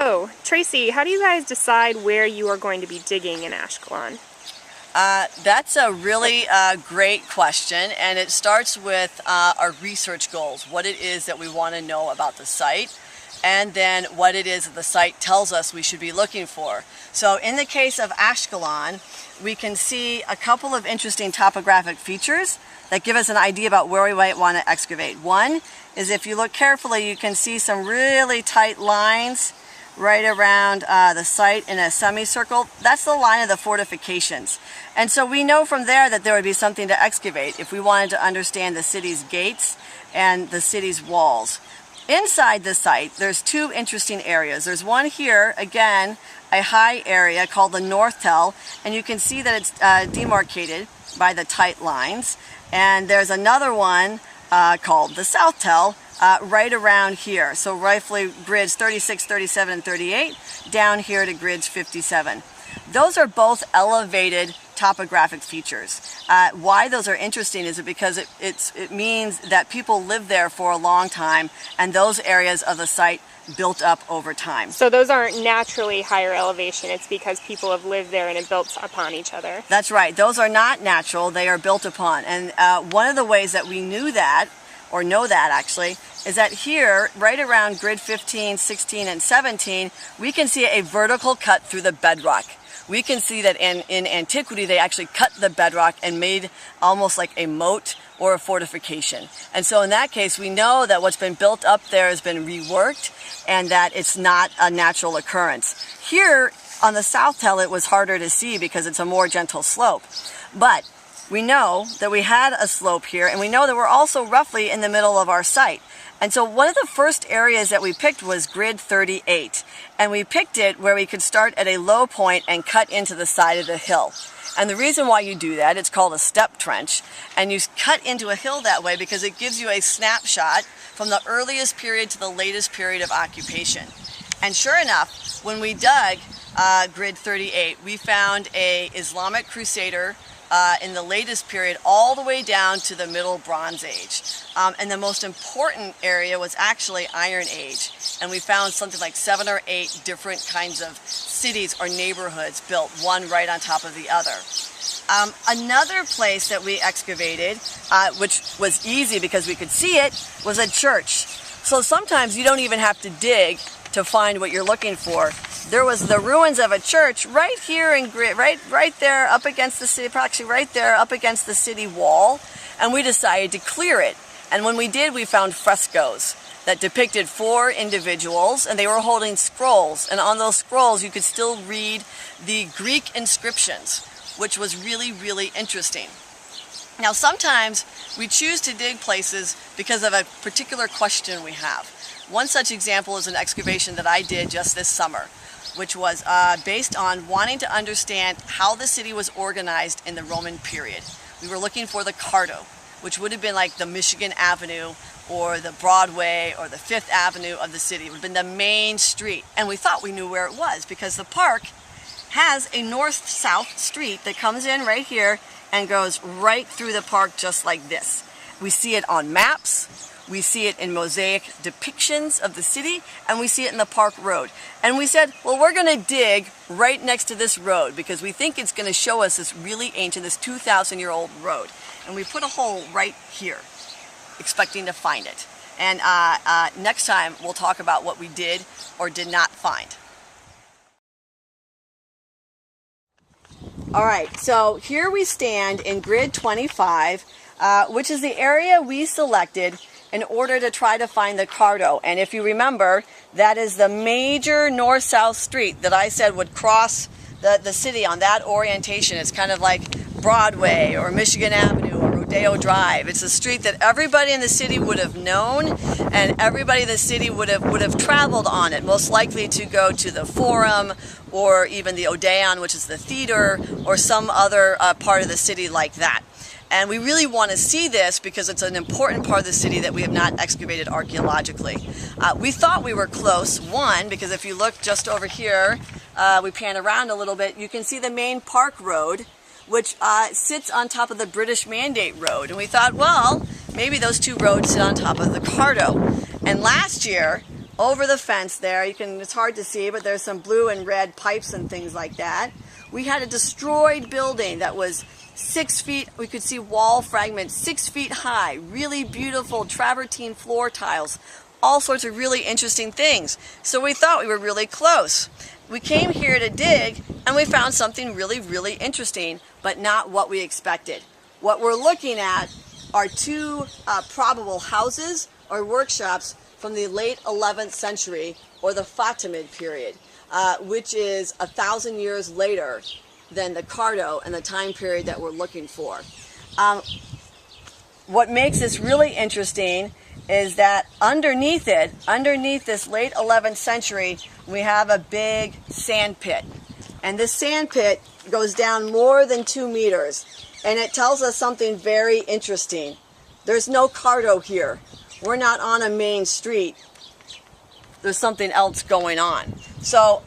Oh, Tracy, how do you guys decide where you are going to be digging in Ashkelon? That's a really great question, and it starts with our research goals, what it is that we want to know about the site, and then what it is that the site tells us we should be looking for. So in the case of Ashkelon, we can see a couple of interesting topographic features that give us an idea about where we might want to excavate. One is, if you look carefully, you can see some really tight lines right around the site in a semicircle. That's the line of the fortifications. And so we know from there that there would be something to excavate if we wanted to understand the city's gates and the city's walls. Inside the site, there's two interesting areas. There's one here, again, a high area called the North Tell, and you can see that it's demarcated by the tight lines. And there's another one called the South Tell, right around here. So roughly grids 36, 37, and 38, down here to grids 57. Those are both elevated topographic features. Why those are interesting is because it means that people lived there for a long time, and those areas of the site built up over time. So those aren't naturally higher elevation, it's because people have lived there and it built upon each other. That's right. Those are not natural, they are built upon. And one of the ways that we knew that, or know that actually, is that here, right around grid 15, 16, and 17, we can see a vertical cut through the bedrock. We can see that in antiquity they actually cut the bedrock and made almost like a moat or a fortification. And so in that case, we know that what's been built up there has been reworked and that it's not a natural occurrence. Here on the South Tell, it was harder to see because it's a more gentle slope. But we know that we had a slope here, and we know that we're also roughly in the middle of our site. And so one of the first areas that we picked was grid 38. And we picked it where we could start at a low point and cut into the side of the hill. And the reason why you do that, it's called a step trench. And you cut into a hill that way because it gives you a snapshot from the earliest period to the latest period of occupation. And sure enough, when we dug grid 38, we found a Islamic crusader in the latest period all the way down to the Middle Bronze Age. And the most important area was actually Iron Age. And we found something like 7 or 8 different kinds of cities or neighborhoods built, one right on top of the other. Another place that we excavated, which was easy because we could see it, was a church. So sometimes you don't even have to dig to find what you're looking for. There was the ruins of a church right here in grid, right there up against the city, actually right there up against the city wall, and we decided to clear it. And when we did, we found frescoes that depicted 4 individuals, and they were holding scrolls, and on those scrolls you could still read the Greek inscriptions, which was really, really interesting. Now sometimes we choose to dig places because of a particular question we have. One such example is an excavation that I did just this summer, which was based on wanting to understand how the city was organized in the Roman period. We were looking for the Cardo, which would have been like the Michigan Avenue or the Broadway or the 5th Avenue of the city. It would have been the main street. And we thought we knew where it was because the park has a north-south street that comes in right here and goes right through the park just like this. We see it on maps. We see it in mosaic depictions of the city, and we see it in the park road. And we said, well, we're going to dig right next to this road because we think it's going to show us this really ancient, this 2,000-year-old road. And we put a hole right here, expecting to find it. And next time, we'll talk about what we did or did not find. All right, so here we stand in grid 25, which is the area we selected in order to try to find the Cardo. And if you remember, that is the major north-south street that I said would cross the city on that orientation. It's kind of like Broadway or Michigan Avenue or Rodeo Drive. It's a street that everybody in the city would have known, and everybody in the city would have traveled on it, most likely to go to the Forum or even the Odeon, which is the theater, or some other part of the city like that. And we really want to see this because it's an important part of the city that we have not excavated archaeologically. We thought we were close, one, because if you look just over here, we pan around a little bit, you can see the main park road, which sits on top of the British Mandate Road. And we thought, well, maybe those two roads sit on top of the Cardo. And last year, over the fence there. It's hard to see, but there's some blue and red pipes and things like that. We had a destroyed building that was 6 feet. We could see wall fragments 6 feet high, really beautiful travertine floor tiles, all sorts of really interesting things. So we thought we were really close. We came here to dig and we found something really, really interesting, but not what we expected. What we're looking at are two probable houses or workshops from the late 11th century or the Fatimid period, which is 1,000 years later than the Cardo and the time period that we're looking for. What makes this really interesting is that underneath this late 11th century, we have a big sand pit. And this sand pit goes down more than 2 meters. And it tells us something very interesting. There's no Cardo here. We're not on a main street. There's something else going on. So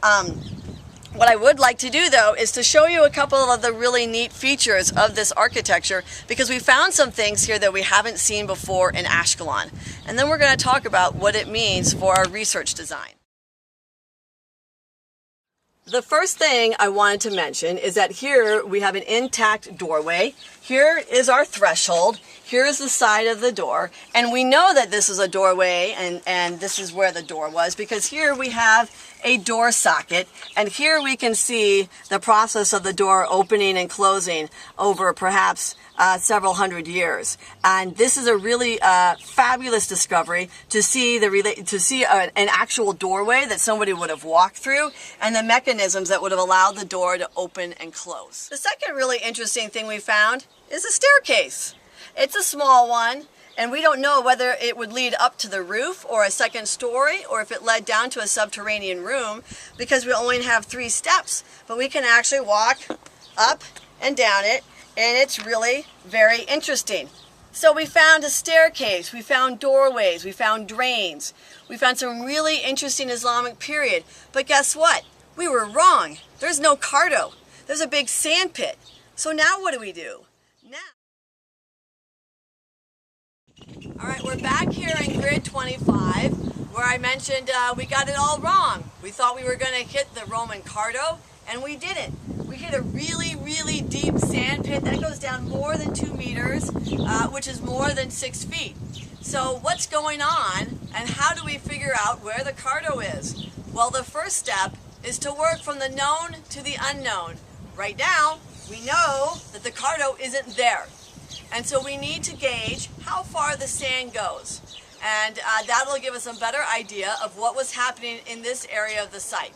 what I would like to do, though, is to show you a couple of the really neat features of this architecture, because we found some things here that we haven't seen before in Ashkelon. And then we're going to talk about what it means for our research design. The first thing I wanted to mention is that here we have an intact doorway. Here is our threshold. Here is the side of the door. And we know that this is a doorway and this is where the door was, because here we have a door socket. And here we can see the process of the door opening and closing over perhaps several hundred years. And this is a really fabulous discovery to see an actual doorway that somebody would have walked through and the mechanisms that would have allowed the door to open and close. The second really interesting thing we found is a staircase. It's a small one, and we don't know whether it would lead up to the roof or a second story, or if it led down to a subterranean room, because we only have 3 steps, but we can actually walk up and down it, and it's really very interesting. So we found a staircase, we found doorways, we found drains, we found some really interesting Islamic period. But guess what? We were wrong. There's no Cardo. There's a big sand pit. So now what do we do? All right, we're back here in grid 25, where I mentioned we got it all wrong. We thought we were going to hit the Roman Cardo, and we didn't. We hit a really, really deep sand pit that goes down more than 2 meters, which is more than 6 feet. So what's going on, and how do we figure out where the Cardo is? Well, the first step is to work from the known to the unknown. Right now, we know that the Cardo isn't there. And so we need to gauge how far the sand goes. And that'll give us a better idea of what was happening in this area of the site.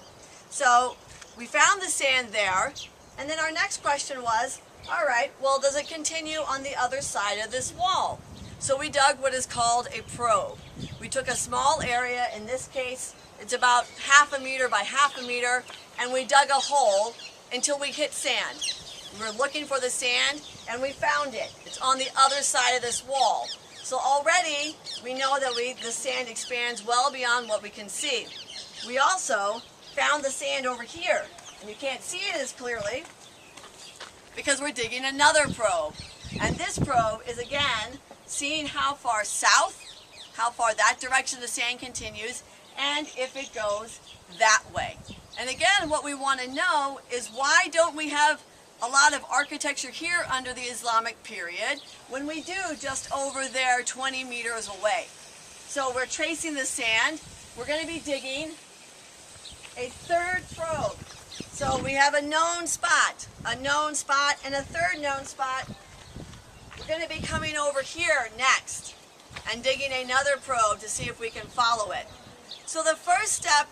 So we found the sand there, and then our next question was, all right, well, does it continue on the other side of this wall? So we dug what is called a probe. We took a small area, in this case, it's about 1/2 meter by 1/2 meter, and we dug a hole until we hit sand. We were looking for the sand, and we found it. It's on the other side of this wall. So already, we know that the sand expands well beyond what we can see. We also found the sand over here, and you can't see it as clearly because we're digging another probe. And this probe is, again, seeing how far south, how far that direction the sand continues, and if it goes that way. And again, what we want to know is, why don't we have a lot of architecture here under the Islamic period when we do just over there 20 meters away? So we're tracing the sand. We're going to be digging a third probe. So we have a known spot, and a third known spot. We're going to be coming over here next and digging another probe to see if we can follow it. So the first step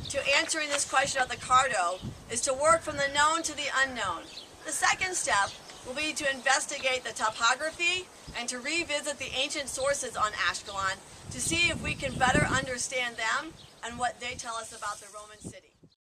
to answering this question of the Cardo is to work from the known to the unknown. The second step will be to investigate the topography and to revisit the ancient sources on Ashkelon to see if we can better understand them and what they tell us about the Roman city.